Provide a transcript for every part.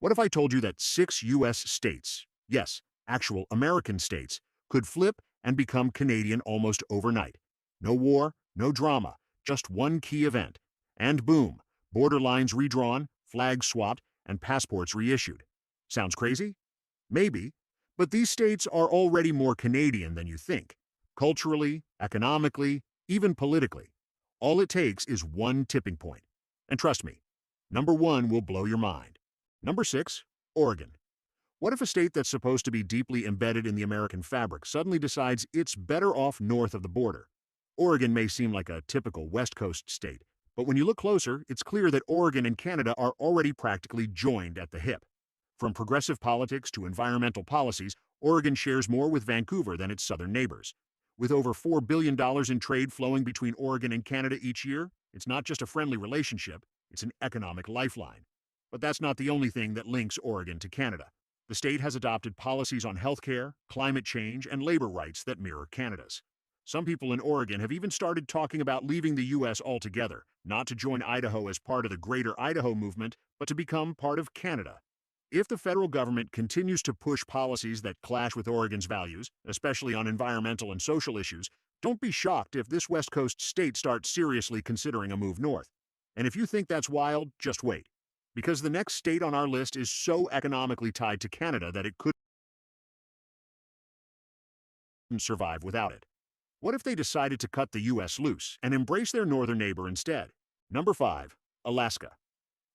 What if I told you that 6 U.S. states, yes, actual American states, could flip and become Canadian almost overnight? No war, no drama, just one key event. And boom, border lines redrawn, flags swapped, and passports reissued. Sounds crazy? Maybe, but these states are already more Canadian than you think. Culturally, economically, even politically. All it takes is one tipping point. And trust me, number one will blow your mind. Number 6, Oregon. What if a state that's supposed to be deeply embedded in the American fabric suddenly decides it's better off north of the border? Oregon may seem like a typical West Coast state, but when you look closer, it's clear that Oregon and Canada are already practically joined at the hip. From progressive politics to environmental policies, Oregon shares more with Vancouver than its southern neighbors. With over $4 billion in trade flowing between Oregon and Canada each year, it's not just a friendly relationship, it's an economic lifeline. But that's not the only thing that links Oregon to Canada. The state has adopted policies on healthcare, climate change, and labor rights that mirror Canada's. Some people in Oregon have even started talking about leaving the U.S. altogether, not to join Idaho as part of the Greater Idaho movement, but to become part of Canada. If the federal government continues to push policies that clash with Oregon's values, especially on environmental and social issues, don't be shocked if this West Coast state starts seriously considering a move north. And if you think that's wild, just wait. Because the next state on our list is so economically tied to Canada that it couldn't survive without it. What if they decided to cut the U.S. loose and embrace their northern neighbor instead? Number 5, Alaska.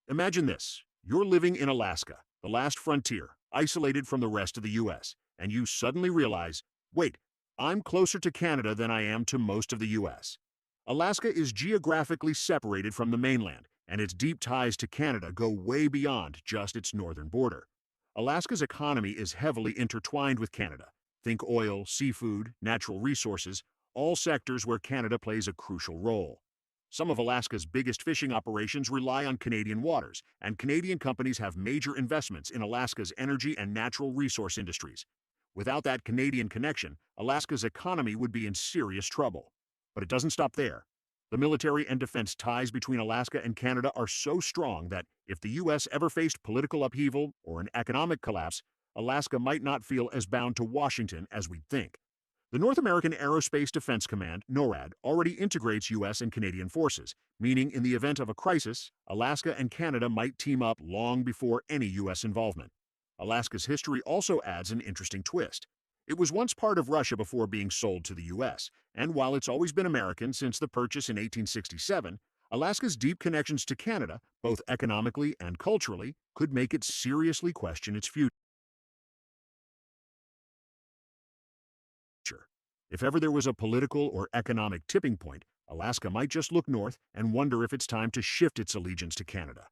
Imagine this. You're living in Alaska, the last frontier, isolated from the rest of the U.S., and you suddenly realize, wait, I'm closer to Canada than I am to most of the U.S. Alaska is geographically separated from the mainland, and its deep ties to Canada go way beyond just its northern border. Alaska's economy is heavily intertwined with Canada. Think oil, seafood, natural resources, all sectors where Canada plays a crucial role. Some of Alaska's biggest fishing operations rely on Canadian waters, and Canadian companies have major investments in Alaska's energy and natural resource industries. Without that Canadian connection, Alaska's economy would be in serious trouble. But it doesn't stop there. The military and defense ties between Alaska and Canada are so strong that if the U.S. ever faced political upheaval or an economic collapse, Alaska might not feel as bound to Washington as we'd think. The North American Aerospace Defense Command, NORAD, already integrates U.S. and Canadian forces, meaning in the event of a crisis, Alaska and Canada might team up long before any U.S. involvement. Alaska's history also adds an interesting twist. It was once part of Russia before being sold to the U.S., and while it's always been American since the purchase in 1867, Alaska's deep connections to Canada, both economically and culturally, could make it seriously question its future. If ever there was a political or economic tipping point, Alaska might just look north and wonder if it's time to shift its allegiance to Canada.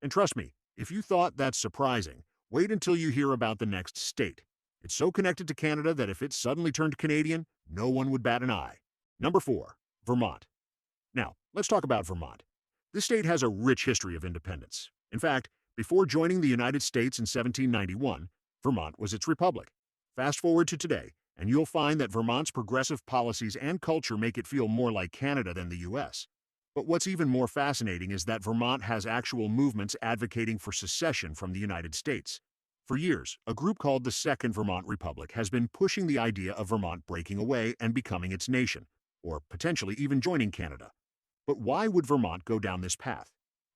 And trust me, if you thought that's surprising, wait until you hear about the next state. It's so connected to Canada that if it suddenly turned Canadian, no one would bat an eye. Number 4, Vermont. Now, let's talk about Vermont. This state has a rich history of independence. In fact, before joining the United States in 1791, Vermont was its republic. Fast forward to today, and you'll find that Vermont's progressive policies and culture make it feel more like Canada than the U.S. But what's even more fascinating is that Vermont has actual movements advocating for secession from the United States. For years, a group called the Second Vermont Republic has been pushing the idea of Vermont breaking away and becoming its nation, or potentially even joining Canada. But why would Vermont go down this path?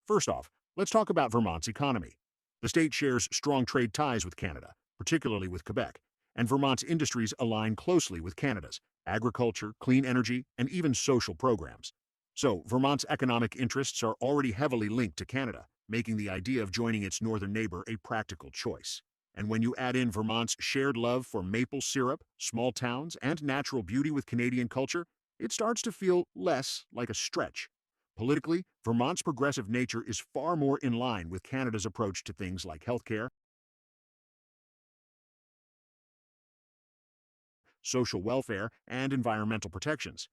First off, let's talk about Vermont's economy. The state shares strong trade ties with Canada, particularly with Quebec, and Vermont's industries align closely with Canada's agriculture, clean energy, and even social programs. So, Vermont's economic interests are already heavily linked to Canada, making the idea of joining its northern neighbor a practical choice. And when you add in Vermont's shared love for maple syrup, small towns, and natural beauty with Canadian culture, it starts to feel less like a stretch. Politically, Vermont's progressive nature is far more in line with Canada's approach to things like healthcare, social welfare, and environmental protections.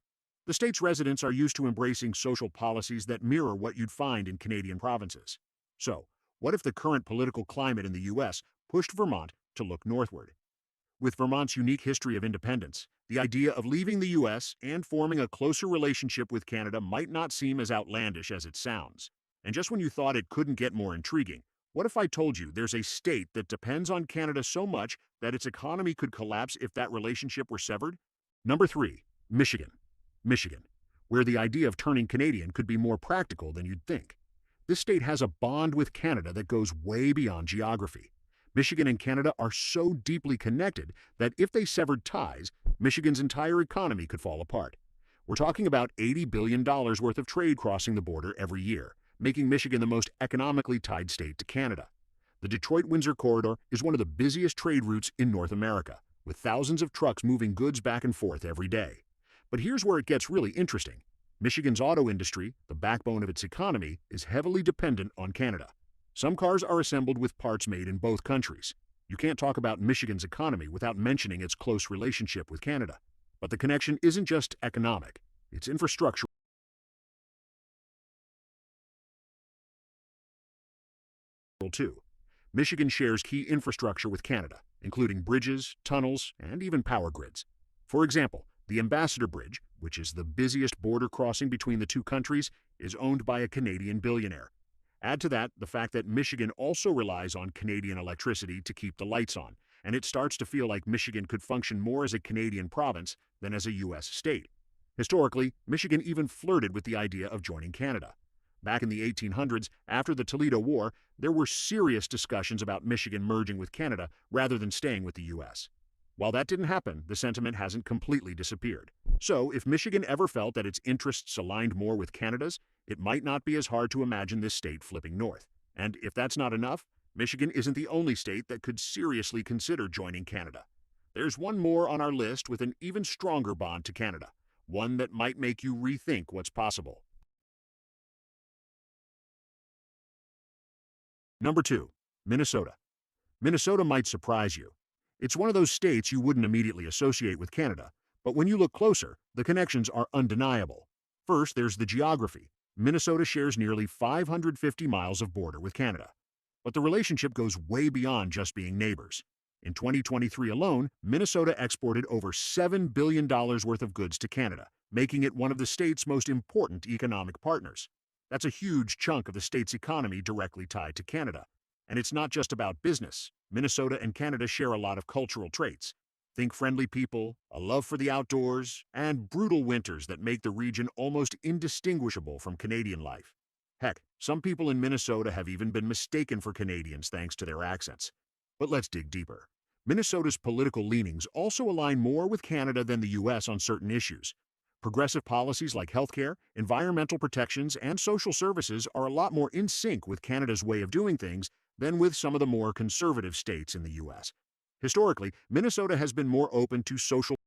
The state's residents are used to embracing social policies that mirror what you'd find in Canadian provinces. So, what if the current political climate in the U.S. pushed Vermont to look northward? With Vermont's unique history of independence, the idea of leaving the U.S. and forming a closer relationship with Canada might not seem as outlandish as it sounds. And just when you thought it couldn't get more intriguing, What if I told you there's a state that depends on Canada so much that its economy could collapse if that relationship were severed? Number 3. Michigan. Michigan, where the idea of turning Canadian could be more practical than you'd think. This state has a bond with Canada that goes way beyond geography. Michigan and Canada are so deeply connected that if they severed ties, Michigan's entire economy could fall apart. We're talking about $80 billion worth of trade crossing the border every year, making Michigan the most economically tied state to Canada. The Detroit-Windsor corridor is one of the busiest trade routes in North America, with thousands of trucks moving goods back and forth every day. But here's where it gets really interesting. Michigan's auto industry, the backbone of its economy, is heavily dependent on Canada. Some cars are assembled with parts made in both countries. You can't talk about Michigan's economy without mentioning its close relationship with Canada. But the connection isn't just economic, it's infrastructural too. Michigan shares key infrastructure with Canada, including bridges, tunnels, and even power grids. For example, the Ambassador Bridge, which is the busiest border crossing between the two countries, is owned by a Canadian billionaire. Add to that the fact that Michigan also relies on Canadian electricity to keep the lights on, and it starts to feel like Michigan could function more as a Canadian province than as a U.S. state. Historically, Michigan even flirted with the idea of joining Canada. Back in the 1800s, after the Toledo War, there were serious discussions about Michigan merging with Canada rather than staying with the U.S. While that didn't happen, the sentiment hasn't completely disappeared. So, if Michigan ever felt that its interests aligned more with Canada's, it might not be as hard to imagine this state flipping north. And if that's not enough, Michigan isn't the only state that could seriously consider joining Canada. There's one more on our list with an even stronger bond to Canada, one that might make you rethink what's possible. Number 2. Minnesota. Minnesota might surprise you. It's one of those states you wouldn't immediately associate with Canada, but when you look closer, the connections are undeniable. First, there's the geography. Minnesota shares nearly 550 miles of border with Canada. But the relationship goes way beyond just being neighbors. In 2023 alone, Minnesota exported over $7 billion worth of goods to Canada, making it one of the state's most important economic partners. That's a huge chunk of the state's economy directly tied to Canada. And it's not just about business. Minnesota and Canada share a lot of cultural traits. Think friendly people, a love for the outdoors, and brutal winters that make the region almost indistinguishable from Canadian life. Heck, some people in Minnesota have even been mistaken for Canadians thanks to their accents. But let's dig deeper. Minnesota's political leanings also align more with Canada than the U.S. on certain issues. Progressive policies like healthcare, environmental protections, and social services are a lot more in sync with Canada's way of doing things than with some of the more conservative states in the U.S. Historically, Minnesota has been more open to social